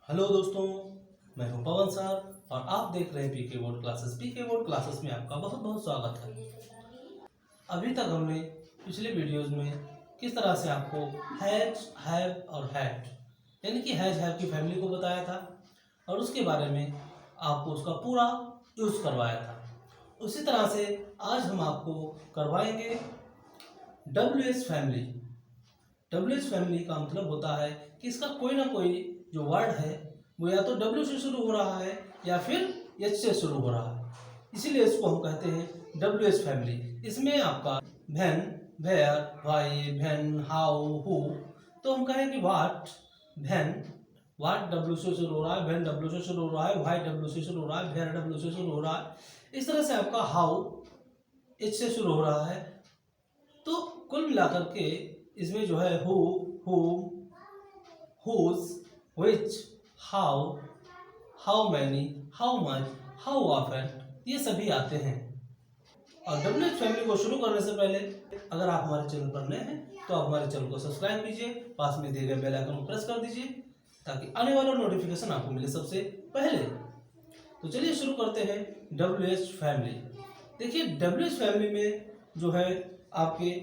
Hello दोस्तों, मैं हूं पवन सर और आप देख रहे हैं पीके बोर्ड क्लासेस। पीके बोर्ड क्लासेस में आपका बहुत बहुत स्वागत है। अभी तक हमने पिछले वीडियोस में किस तरह से आपको हैज, हैव और हैड यानी कि हैज हैव की फैमिली को बताया था और उसके बारे में आपको उसका पूरा यूज़ करवाया था। उसी तरह से आज हम आपको करवाएंगे WH फैमिली। WH फैमिली का मतलब होता है कि इसका कोई ना कोई जो वर्ड है वो या तो W से शुरू हो रहा है या फिर H से शुरू हो रहा है, इसीलिए इसको हम कहते हैं WH फैमिली। इसमें आपका when, where, why, when, how, who, तो हम कहें कि व्हाट, व्हेन, व्हाट W से शुरू हो रहा है, व्हेन W से शुरू हो रहा है, व्हाई W से शुरू हो रहा है, वेयर W से शुरू हो रहा है। इस तरह से आपका हाउ H से शुरू हो रहा है। तो कुल मिलाकर के इसमें जो है who, whose, which, how, how many, how much, how often, ये सभी आते हैं। और WH फैमिली को शुरू करने से पहले अगर आप हमारे चैनल पर नए हैं तो आप हमारे चैनल को सब्सक्राइब कीजिए, पास में दिए गए बेल आइकन को प्रेस कर दीजिए ताकि आने वाला नोटिफिकेशन आपको मिले सबसे पहले। तो चलिए शुरू करते हैं WH फैमिली। देखिए WH फैमिली में जो है आपके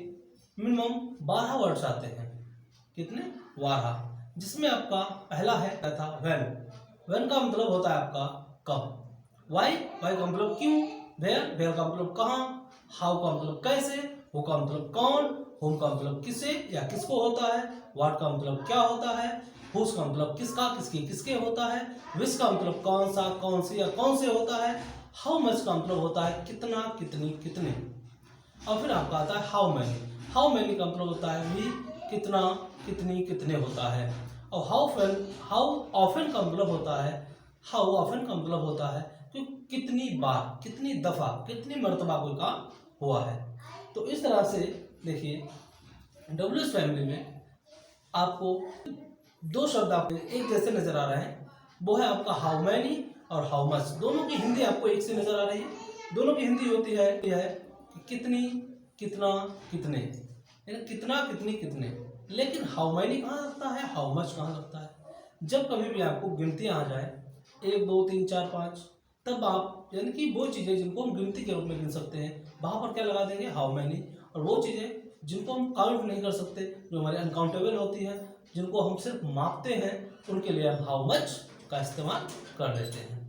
मिनिमम 12 वर्ड्स आते हैं। कितने? 12, जिसमें आपका पहला है था व्हेन। व्हेन का मतलब होता है आपका कब। वाई, वाई का मतलब क्यों। वेयर, वेयर का मतलब कहाँ। हाउ का मतलब कैसे। हु का मतलब कौन। हुम का मतलब किसे या किसको होता है। व्हाट का मतलब क्या होता है। हुज का मतलब किसका, किसकी, किसके होता है। विच का मतलब कौन सा, कौन सी या कौन से होता है। हाउ मच का मतलब होता है कितना, कितनी, कितने। और फिर आपका आता है हाउ मैनी। हाउ मैनी का मतलब होता है भी कितना, कितनी, कितने होता है। और हाउ ऑफन का मतलब होता है, हाउ ऑफन का मतलब होता है कि कितनी बार, कितनी दफा, कितनी मर्तबा कोई काम हुआ है। तो इस तरह से देखिए WH फैमिली में आपको दो शब्द आपको एक जैसे नजर आ रहे हैं, वो है आपका हाउ मैनी और हाउ मच। दोनों की हिंदी आपको एक से नजर आ रही है। दोनों की हिंदी होती है यह है कितनी, कितना, कितने, यानी कितना, कितनी, कितने। लेकिन हाउ मैनी कहाँ लगता है, हाउ मच कहाँ लगता है। जब कभी भी आपको गिनतियाँ आ जाए 1 2 3 4 5, तब आप यानी कि वो चीज़ें जिनको हम गिनती के रूप में गिन सकते हैं वहाँ पर क्या लगा देंगे, हाउ मैनी। और वो चीज़ें जिनको हम काउंट नहीं कर सकते, जो हमारे अनकाउंटेबल होती है, जिनको हम सिर्फ मापते हैं, उनके लिए हम हाउ मच का इस्तेमाल कर लेते हैं।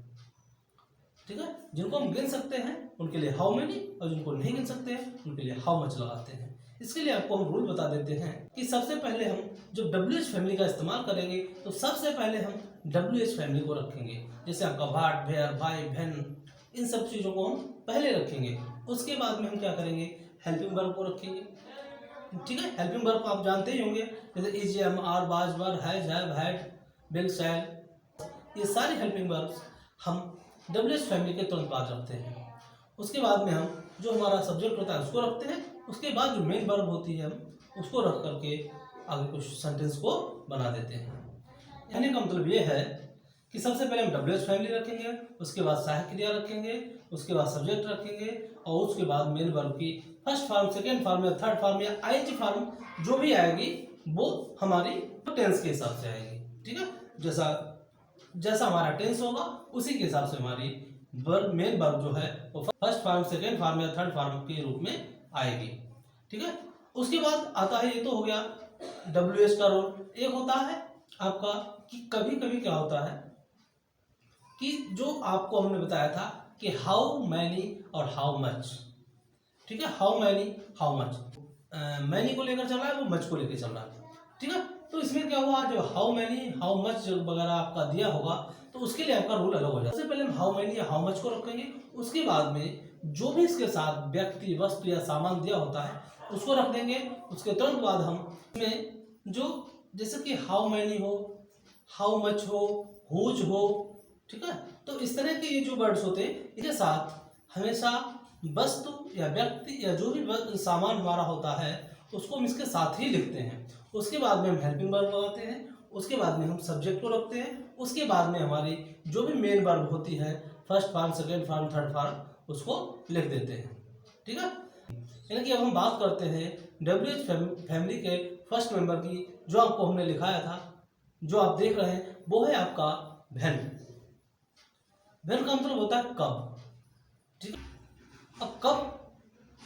ठीक है, जिनको हम गिन सकते हैं उनके लिए हाउ मेनी और जिनको नहीं गिन सकते हैं उनके लिए हाउ मच लगाते हैं। इसके लिए आपको हम रूल बता देते हैं कि सबसे पहले हम जब WH फैमिली का इस्तेमाल करेंगे तो सबसे पहले हम WH फैमिली को रखेंगे। जैसे आपका व्हाट, वेयर, व्हाई, व्हेन, इन सब चीज़ों को हम पहले रखेंगे। उसके बाद में हम क्या करेंगे, हेल्पिंग वर्ब को रखेंगे। ठीक है, हेल्पिंग वर्ब आप जानते ही होंगे, जैसे is, am, are, was, were, has, have, had, will, shall, ये सारी हेल्पिंग वर्ब्स हम WH फैमिली के तुरंत बाद रखते हैं। उसके बाद में हम जो हमारा सब्जेक्ट होता है उसको रखते हैं। उसके बाद जो मेन वर्ब होती है हम उसको रख करके आगे कुछ सेंटेंस को बना देते हैं। कहने का मतलब ये है कि सबसे पहले हम WH फैमिली रखेंगे, उसके बाद सहायक क्रिया रखेंगे, उसके बाद सब्जेक्ट रखेंगे और उसके बाद मेन वर्ब की फर्स्ट फॉर्म, सेकेंड फॉर्म या थर्ड फॉर्म या ING फॉर्म जो भी आएगी वो हमारी टेंस के हिसाब से आएगी। ठीक है, जैसा जैसा हमारा टेंस होगा उसी के हिसाब से हमारी मेन वर्ब जो है वो फर्स्ट फॉर्म, सेकेंड फॉर्म या थर्ड फॉर्म के रूप में आएगी। ठीक है, उसके बाद आता है, ये तो हो गया WH का रोल। एक होता है आपका कि कभी कभी क्या होता है कि जो आपको हमने बताया था कि हाउ मैनी और हाउ मच। ठीक है, how many, how much, many को लेकर चल रहा है, वो मच को लेकर चल रहा है। ठीक है, तो इसमें क्या हुआ, जो हाउ मैनी, हाउ मच वगैरह आपका दिया होगा तो उसके लिए आपका रूल अलग हो जाएगा। सबसे पहले हम हाउ मैनी या हाउ मच को रखेंगे, उसके बाद में जो भी इसके साथ व्यक्ति, वस्तु या सामान दिया होता है उसको रख देंगे। उसके तुरंत बाद हम इसमें जो जैसे कि हाउ मैनी हो, हाउ मच हो, हुज हो, ठीक है, तो इस तरह के ये जो वर्ड्स होते हैं इसके साथ हमेशा वस्तु या व्यक्ति या जो भी सामान हमारा होता है उसको हम इसके साथ ही लिखते हैं। उसके बाद में हम हेल्पिंग वर्ब लगाते हैं, उसके बाद में हम सब्जेक्ट को रखते हैं, उसके बाद में हमारी जो भी मेन वर्ब होती है first form, second form, third form उसको लिख देते हैं। ठीक है, यानी कि अब हम बात करते हैं WH फैमिली के फर्स्ट मेंबर की, जो आपको हमने लिखाया था, जो आप देख रहे हैं वो है आपका व्हेन। व्हेन का मतलब होता है कब, ठीक है। अब कब,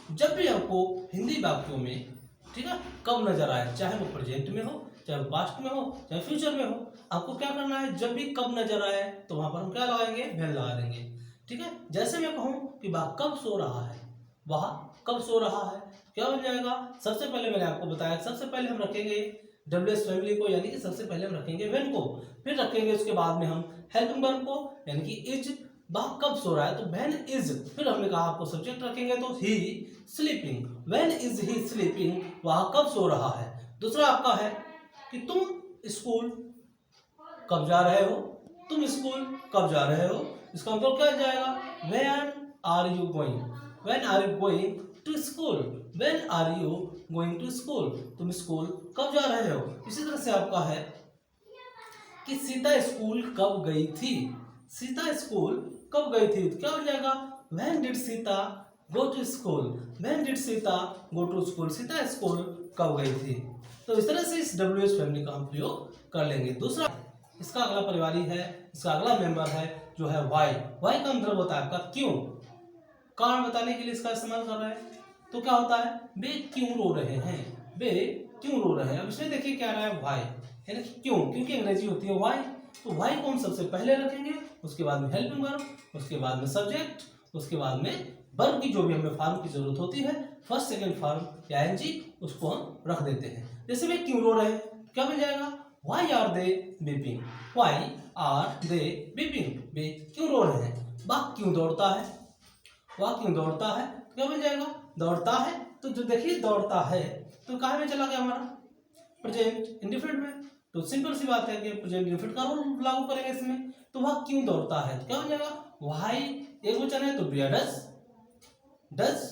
जब भी आपको हिंदी वाक्यों में, ठीक है, कब नजर आए, चाहे वो प्रेजेंट में हो, चाहे वो पास्ट में हो, चाहे फ्यूचर में हो, आपको क्या करना है, जब भी कब नजर आए तो वहां पर हम क्या लगाएंगे, व्हेन लगा देंगे, ठीक है। जैसे मैं कहूं कि वह कब सो रहा है, वह कब सो रहा है, क्या बन जाएगा, सबसे पहले मैंने आपको बताया, सबसे पहले हम रखेंगे डब्ल्यूएस फैमिली को, यानी कि सबसे पहले हम रखेंगे व्हेन को, फिर रखेंगे उसके बाद में हम हेल्पिंग वर्ब को, यानी कि इज, वह कब सो रहा है तो व्हेन इज, फिर हमने कहा आपको सब्जेक्ट रखेंगे तो he sleeping, when is he sleeping, वह कब सो रहा है। दूसरा आपका है कि तुम स्कूल कब जा रहे हो, तुम स्कूल कब जा रहे हो, इसका मतलब क्या जाएगा, when are you going, when are you going to school, when are you going to school, तुम स्कूल कब जा रहे हो। इसी तरह से आपका है कि सीता स्कूल कब गई थी, सीता स्कूल कब गई थी, तो क्या हो जाएगा, when did Sita go to school, when did Sita go to school, Sita school कब गई थी। तो इस तरह से इस डब्ल्यूएस फैमिली का हम प्रयोग कर लेंगे। दूसरा, इसका अगला परिवारी है, इसका अगला मेंबर है जो है वाई। वाई का मतलब होता है आपका क्यों, कारण बताने के लिए इसका इस्तेमाल कर रहे हैं। तो क्या होता है, वे क्यों रो रहे हैं, वे क्यों रो रहे हैं। अब इसमें देखिए क्या आ रहा है, वाई, यानी कि क्यों, क्योंकि अंग्रेजी होती है वाई, तो वाई को हम सबसे पहले रखेंगे, उसके बाद में हेल्पिंग वर्ब, उसके बाद में सब्जेक्ट, उसके बाद में वर्ब की जो भी हमें फॉर्म की जरूरत होती है, फर्स्ट सेकंड फॉर्म या एनजी, उसको हम रख देते हैं। जैसे वे क्यों रो रहे हैं, क्या मिल जाएगा, why are they weeping, why are they weeping, वे क्यों रो रहे हैं। वह क्यों दौड़ता है, वह क्यों दौड़ता है, क्या मिल जाएगा, दौड़ता है, तो जो देखिए दौड़ता है तो कहाँ में चला गया हमारा, प्रेजेंट इंडिफिनिट में, तो सिंपल सी बात है कि प्रेजेंट इंडिफिनिट का रूल लागू करेंगे इसमें। तो वह क्यों दौड़ता है, तो क्या हो जाएगा, वाई एक वचन है तो बी डज, डज,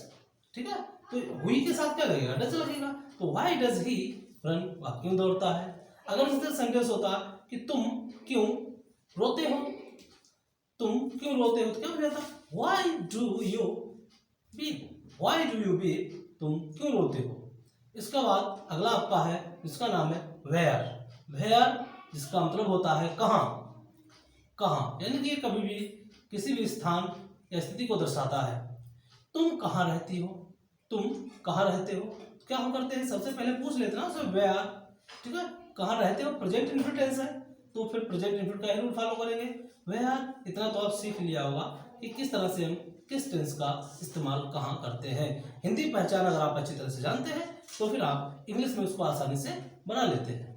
ठीक है, तो हुई के साथ क्या लगेगा, डज लगेगा, तो वाई डज ही रन, वह क्यों दौड़ता है। अगर इसका सेंटेंस होता कि तुम क्यों रोते हो, तुम क्यों रोते हो, तो क्या हो जाता, why do you weep, why do you weep, तुम क्यों रोते हो। इसके बाद अगला आपका है, जिसका नाम है वेयर। वेयर जिसका मतलब होता है कहाँ, कहाँ, यानी कि कभी भी किसी भी स्थान या स्थिति को दर्शाता है। तुम कहाँ रहती हो, तुम कहाँ रहते हो, तो क्या हम करते हैं, सबसे पहले पूछ लेते हैं ना वेयर, ठीक है, कहाँ रहते हो, प्रेजेंट इंडिफिनिट टेंस है, तो फिर प्रेजेंट इंडिफिनिट का ही रूल फॉलो करेंगे। वेयर, इतना तो आप सीख लिया होगा कि किस तरह से हम किस टेंस का इस्तेमाल कहाँ करते हैं। हिंदी पहचान अगर आप अच्छी तरह से जानते हैं तो फिर आप इंग्लिश में उसको आसानी से बना लेते हैं।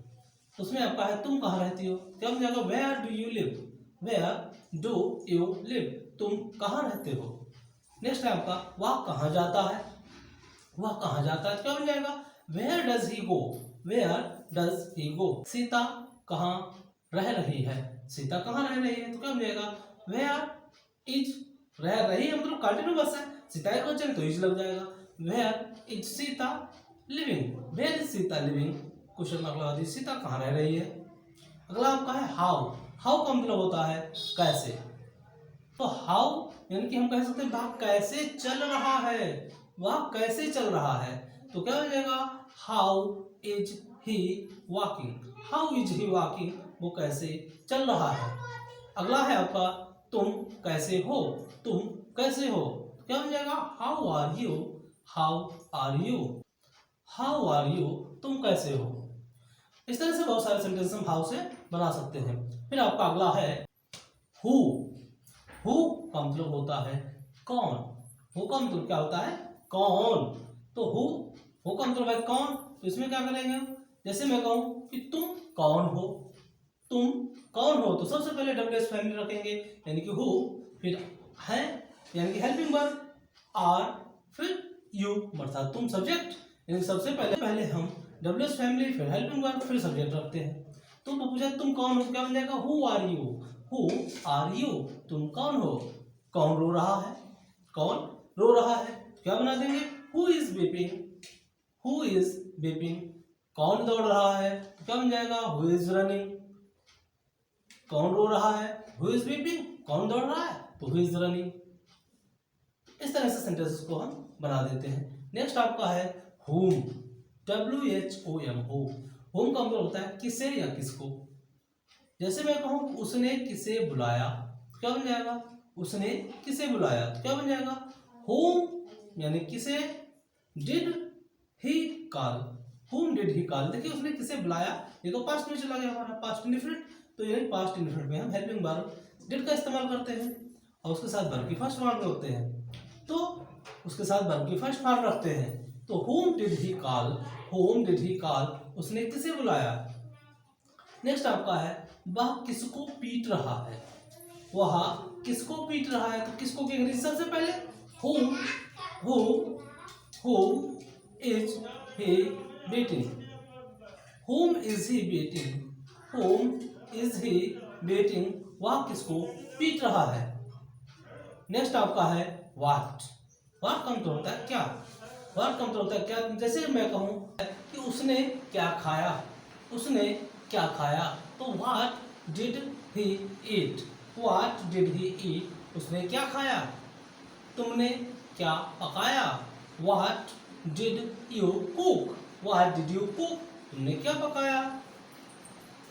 तो उसमें आपका है तुम कहाँ रहती हो, क्या हो जाएगा, where do you live, where do you live, तुम कहाँ रहते हो। नेक्स्ट है आपका वह कहाँ जाता है, वह कहाँ जाता है, क्या बन जाएगा, where does he go, where does he go, Sita कहाँ रह रही है, सीता कहाँ रह रही है, तो क्या बन जाएगा, वेयर इज, रह रही है मतलब कंटिन्यूअस है, सीता एक वचन तो इज लग जाएगा, where is Sita living, where is Sita living, question mark लगा दीजिए, सीता कहाँ रह रही है। अगला आपका है हाउ। हाउ का मतलब होता है कैसे, तो हाउ यानी कि हम कह सकते हैं वह कैसे चल रहा है, वह कैसे चल रहा है, तो क्या हो जाएगा, how is he walking, how is he walking, वो कैसे चल रहा है। अगला है आपका तुम कैसे हो, तुम कैसे हो, क्या हो जाएगा, how are you, how are you, how are you, तुम कैसे हो। इस तरह से बहुत सारे सेंटेंस हम हाउ से बना सकते हैं। फिर आपका अगला है हु। हु का मतलब होता है कौन, हु का मतलब क्या होता है, कौन, तो हु का मतलब है कौन, तो इसमें क्या करेंगे, जैसे मैं कहूं कि तुम कौन हो, तुम कौन हो, तो सबसे पहले डब्ल्यूएस फैमिली रखेंगे, यानी कि हु, फिर है यानी कि हेल्पिंग वर्ब, आर, फिर यू अर्थात तुम सब्जेक्ट, यानी सबसे पहले हम डब्ल्यूएस फैमिली, फिर हेल्पिंग वर्ब, फिर सब्जेक्ट रखते हैं। तो पूछा तुम कौन हो, क्या बन जाएगा, who are you, who are you, तुम कौन हो, कौन रो रहा है, कौन रो रहा है, क्या बना देंगे, who is weeping, who is weeping, कौन दौड़ रहा है, तो क्या बन जाएगा, हु इज रनिंग, कौन रो रहा है, हु इज वीपिंग, कौन दौड़ रहा है, तो हु इज रनिंग। इस तरह से सेंटेंसेस को हम बना देते हैं। नेक्स्ट आपका है whom, WHOM, होम का मतलब होता है किसे या किसको, जैसे मैं कहूँ उसने किसे बुलाया, क्या बन जाएगा, उसने किसे बुलाया, तो क्या बन जाएगा, whom यानी किसे, did he call, whom did he call। देखिए उसने किसे बुलाया, ये तो पास्ट में चला गया हमारा, पास्ट इंडेफिनिट, तो यानी पास्ट इंडेफिनिट में हम हेल्पिंग वर्ब डिड का इस्तेमाल करते हैं और उसके साथ वर्ब की फर्स्ट फॉर्म में होते हैं, तो उसके साथ वर्ब की फर्स्ट फॉर्म रखते हैं। तो whom did he call, whom did he call, उसने किसे बुलाया। नेक्स्ट आपका है वह किसको पीट रहा है, वह किसको पीट रहा है, तो किसको की अंग्रेजी सबसे पहले whom is he beating, whom is he beating, whom is he beating, वह किसको पीट रहा है। नेक्स्ट आपका है what, what का मतलब होता है क्या, what का मतलब होता है क्या, जैसे मैं कहूँ कि उसने क्या खाया, उसने क्या खाया, तो what did he eat, what did he eat, उसने क्या खाया। तुमने क्या पकाया, what did you cook, what did you cook, तुमने क्या पकाया।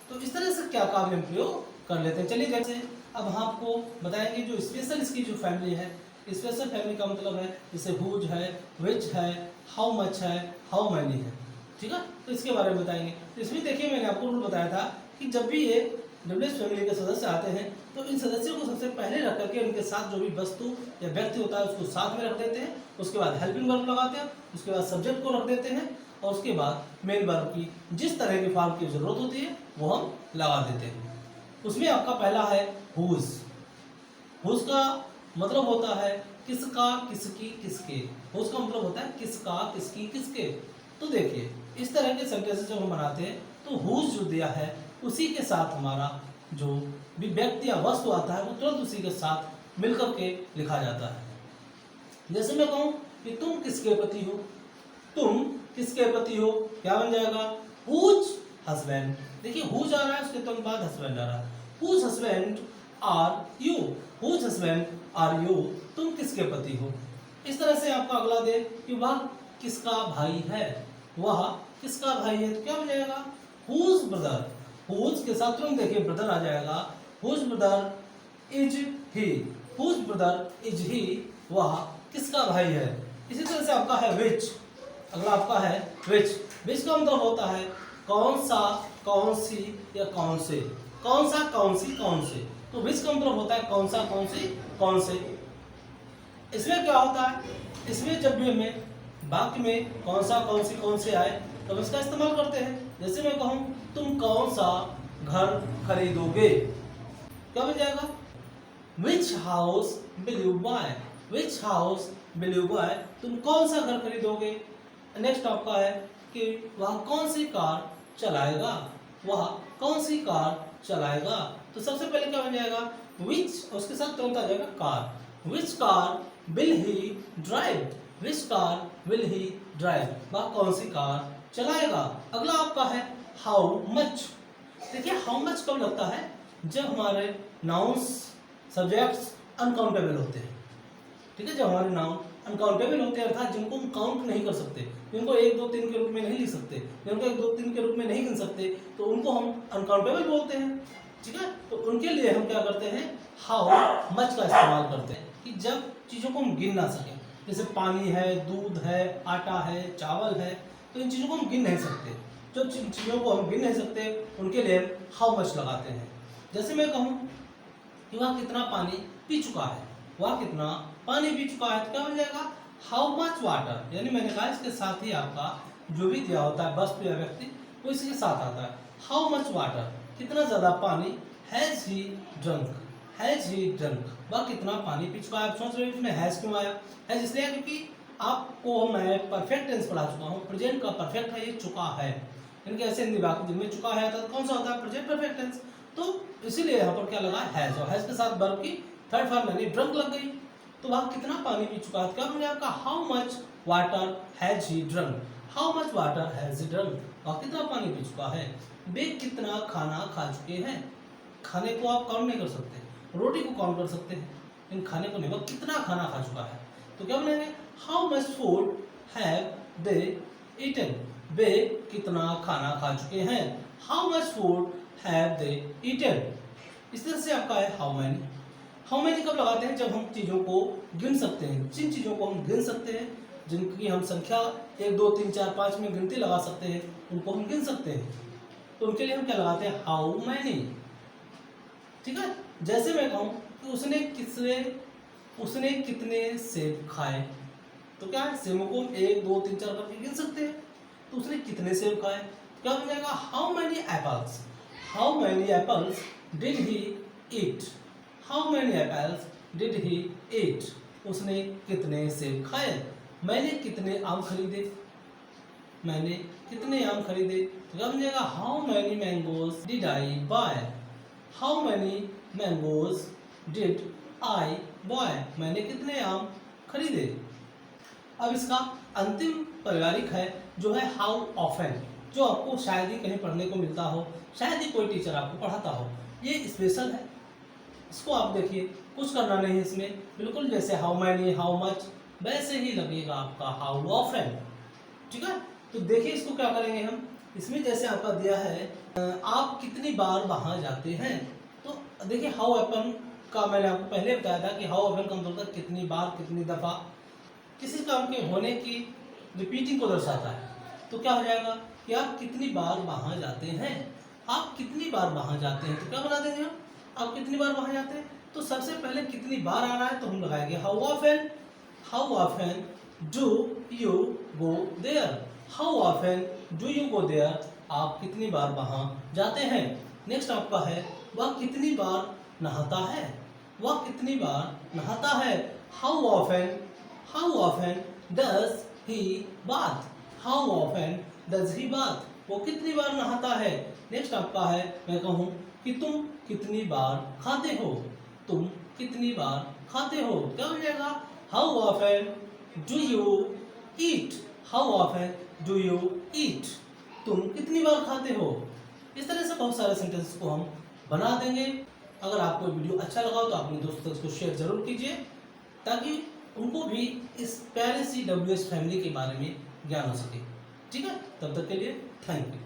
तो इस तरह से क्या का हम प्रयोग कर लेते हैं। चलिए जैसे अब हम आपको बताएंगे जो स्पेशल इसकी जो फैमिली है, स्पेशल फैमिली का मतलब है जैसे हुज है, विच है, हाउ मच है, हाउ मैनी है, ठीक है, तो इसके बारे में बताएंगे। तो इसमें देखिए मैंने आपको रूल बताया था कि जब भी ये डब्ल्यूएच फैमिली के सदस्य आते हैं तो इन सदस्यों को सबसे पहले रख करके उनके साथ जो भी वस्तु या व्यक्ति होता है उसको साथ में रख देते हैं, उसके बाद हेल्पिंग वर्ब लगाते हैं, उसके बाद सब्जेक्ट को रख देते हैं और उसके बाद मेन वर्ब की जिस तरह की फॉर्म की जरूरत होती है वो हम लगा देते हैं। उसमें आपका पहला है हुज, हुज का मतलब होता है किसका, किसकी, किसके, हुज का मतलब होता है किसका, किसकी, किसके। तो देखिए इस तरह के सेंटेंसेस जब हम बनाते हैं तो हुज जो दिया है उसी के साथ हमारा जो भी व्यक्ति या वस्तु आता है वो तुरंत उसी के साथ मिलकर के लिखा जाता है। जैसे मैं कहूँ कि तुम किसके पति हो, तुम किसके पति हो, क्या बन जाएगा, हुज हस्बैंड। देखिए हुज आ रहा है उसके तुरंत बाद हस्बैंड आ रहा है, whose husband are you, whose husband are you, तुम किसके पति हो। इस तरह से आपका अगला दे कि वह किसका भाई है, वह किसका भाई है, तो क्या हो जाएगा, हुज ब्रदर, हुज के साथ तुरंत देखिए ब्रदर आ जाएगा, whose brother is he, whose brother is he, वह किसका भाई है। इसी तरह से आपका है विच, अगला आपका है विच, विच का मतलब होता है कौन सा, कौन सी या कौन से, कौन सा, कौन सी, कौन से, तो विच का मतलब होता है कौन सा, कौन सी, कौन से। इसमें क्या होता है, इसमें जब भी हमें वाक्य में कौन सा, कौन सी, कौन से आए तो हम इसका इस्तेमाल करते हैं। जैसे मैं कहूँ तुम कौन सा घर खरीदोगे, क्या बन जाएगा, which house will you buy, which house will you buy, तुम कौन सा घर खरीदोगे। नेक्स्ट आपका है कि वह कौन सी कार चलाएगा, वह कौन सी कार चलाएगा, तो सबसे पहले क्या बन जाएगा, विच, उसके साथ तुरंत आ जाएगा car, which car will he drive, which car will he drive, वह कौन सी कार चलाएगा। अगला आपका है हाउ मच। देखिए हाउ मच कब लगता है, जब हमारे नाउन्स सब्जेक्ट्स अनकाउंटेबल होते हैं, ठीक है, जब हमारे नाउन अनकाउंटेबल होते हैं अर्थात जिनको हम काउंट नहीं कर सकते, जिनको 1 2 3 के रूप में नहीं लिख सकते, जिनको 1 2 3 के रूप में नहीं गिन सकते, तो उनको हम अनकाउंटेबल बोलते हैं, ठीक है। तो उनके लिए हम क्या करते हैं, हाउ मच का इस्तेमाल करते हैं कि जब चीज़ों को हम गिन ना सकें, जैसे पानी है, दूध है, आटा है, चावल है, तो इन चीज़ों को हम गिन नहीं सकते, जो चीज़ों को हम गिन नहीं सकते उनके लिए हम हाउ मच लगाते हैं। जैसे मैं कहूँ कि वह कितना पानी पी चुका है, वह कितना पानी पी चुका है, तो क्या बन जाएगा, हाउ मच वाटर, यानी मैंने कहा इसके साथ ही आपका जो भी दिया होता है वस्तु या व्यक्ति वो इसके साथ आता है। हाउ मच वाटर, कितना ज़्यादा पानी, has he drunk, has he drunk, वह कितना पानी पी चुका है। आप सोच रहे हैं इसमें हैज़ क्यों आया, हैज़ इसलिए क्योंकि आपको मैं परफेक्ट टेंस पढ़ा चुका हूँ, प्रेजेंट का परफेक्ट है ये चुका है, इनके ऐसे हिंदी वाक्य जिनमें चुका है तो कौन सा होता है, प्रेजेंट परफेक्ट टेंस, तो इसीलिए यहाँ पर क्या लगा हैज़, और हैज़ के साथ वर्ब की थर्ड फॉर्म यानी ड्रंक लग गई, तो वह कितना पानी पी चुका है, क्या बन जाएगा, how much water has he drunk, how much water has he drunk, वह कितना पानी पी चुका है। वे कितना खाना खा चुके हैं, खाने को आप काउंट नहीं कर सकते, रोटी को काउंट कर सकते हैं लेकिन खाने को नहीं, वह कितना खाना खा चुका है, तो क्या बनेंगे, how much food have they eaten, वे कितना खाना खा चुके हैं, how much food have they eaten. इस तरह से आपका है हाउ मैनी। हाउ मैनी कब लगाते हैं? जब हम चीज़ों को गिन सकते हैं। जिन चीज़ों को हम गिन सकते हैं, जिनकी हम संख्या 1 2 3 4 5 में गिनती लगा सकते हैं, उनको हम गिन सकते हैं, तो उनके लिए हम क्या लगाते हैं? How many. ठीक है, जैसे मैं कहूँ कि उसने कितने सेब खाए, तो क्या है? सेबों को 1 2 3 4 करके गिन सकते हैं, तो उसने कितने सेब खाए, क्या हो जाएगा? How many apples. How many apples did he eat. How many apples did he eat. उसने कितने सेब खाए। मैंने कितने आम खरीदे। मैंने कितने आम खरीदे, तो क्या बन जाएगा? How many mangoes did I buy. How many mangoes did I buy. मैंने कितने आम खरीदे। अब इसका अंतिम पारिवारिक है जो है हाउ ऑफन, जो आपको शायद ही कहीं पढ़ने को मिलता हो, शायद ही कोई टीचर आपको पढ़ाता हो। ये स्पेशल है, इसको आप देखिए, कुछ करना नहीं है इसमें, बिल्कुल जैसे हाउ मैनी हाउ मच वैसे ही लगेगा आपका हाउ ऑफन। ठीक है, तो देखिए इसको क्या करेंगे हम। इसमें जैसे आपका दिया है आप कितनी बार वहां जाते हैं, तो देखिए हाउ ऑफन का मैंने आपको पहले बताया था कि हाउ ऑफन का मतलब होता है कितनी बार, कितनी दफा, किसी काम के होने की रिपीटिंग को दर्शाता है। तो क्या हो जाएगा कि आप कितनी बार वहां जाते हैं। आप कितनी बार वहां जाते हैं, तो क्या बना देंगे हम? आप कितनी बार वहां जाते हैं, तो सबसे पहले कितनी बार आना है, तो हम लगाएंगे how often. How often do you go there. How often do you go there. आप कितनी बार वहां जाते हैं। नेक्स्ट आपका है वह कितनी बार नहाता है। वह कितनी बार नहाता है। How often does he bath. How often does he bath. वो कितनी बार नहाता है। नेक्स्ट आपका है मैं कहूँ कि तुम कितनी बार खाते हो। तुम कितनी बार खाते हो, क्या हो जाएगा? How often do you eat. How often do you eat. तुम कितनी बार खाते हो। इस तरह से बहुत सारे सेंटेंस को हम बना देंगे। अगर आपको वीडियो अच्छा लगा हो तो अपने दोस्तों को शेयर जरूर कीजिए, ताकि उनको भी इस प्यारी सी WS फैमिली के बारे में ज्ञान हो सके। ठीक है, तब तक के लिए थैंक यू।